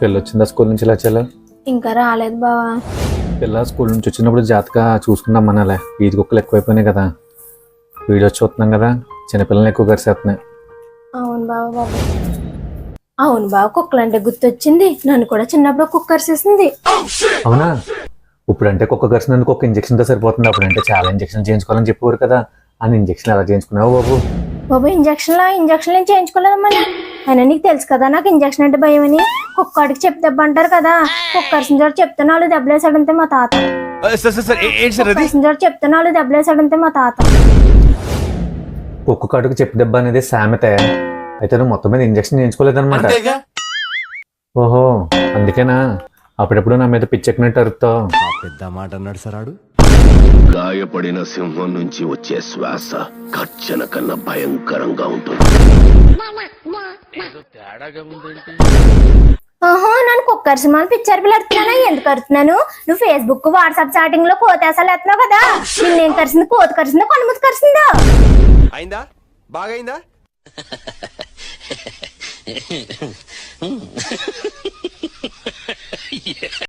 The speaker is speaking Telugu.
పిల్ల వచ్చిందా స్కూల్ నుంచి ఇలా చెల్ల? ఇంకా రాలేదు బావా. పిల్ల స్కూల్ నుంచి వచ్చినప్పుడు జాగ్రత్తగా చూసుకుందాం అనాలే. వీధి కుక్కలు ఎక్కువైపోయినాయి కదా, వీడియో చూస్తున్నాం కదా, చిన్నపిల్లల్ని ఎక్కువ కరిసేస్తున్నాయి. అవును బావ బాబు, అవును బావ, కుక్కలంటే గుర్తొచ్చింది. నన్ను కూడా చిన్నప్పుడు కుక్క కరిసేసింది. అవునా? ఇప్పుడంటే కుక్క కరిసినందుకు ఒక ఇంజక్షన్తో సరిపోతుంది, అప్పుడంటే చాలా ఇంజక్షన్ చేయించుకోవాలని చెప్పేవారు కదా. అని ఇంజక్షన్ ఎలా చేయించుకున్నావు బాబు? బాబు ఇంజక్షన్లు ఏం చేయించుకోలేదమ్మని. అయినా నీకు తెలుసు కదా నాకు ఇంజక్షన్ అంటే భయం అని. కుక్కడికి చెప్పి దెబ్బ అంటారు కదా. కుక్క కరిసిన చోట చెప్తే 4 దెబ్బలేసాడంతే మా తాత. కరిసిన చోట చెప్తే 4 దెబ్బలేసాడంతే మా తాత. కుక్క కాటుకు చెప్పి దెబ్బ అనేది సామెత. అయితే నువ్వు మొత్తం మీద ఇంజక్షన్ చేయించుకోలేదన్నమాట. ఓహో, అందుకేనా అప్పుడెప్పుడు నా మీద పిచ్చెక్కినట్టు అరుతావు? పెద్ద మాట అన్నాడు సరాడు. గాయపడిన సింహం నుంచి వచ్చే శ్వాస కర్చన కన్నా భయంకరంగా ఉంటుంది. ఓహో, నన్ను కుక్క కరిసిన పిచ్చారు పిల్లడుతున్నానా? ఎందుకు కరుతున్నాను? నువ్వు ఫేస్బుక్ వాట్సాప్ చాటింగ్ లో కోతేసాలు ఎత్తున్నావు కదా. నిన్నేం కరిసింది? కోత కరిసిందా, కొనుమూతి కరిసిందా? అయిందా? బాగైందా?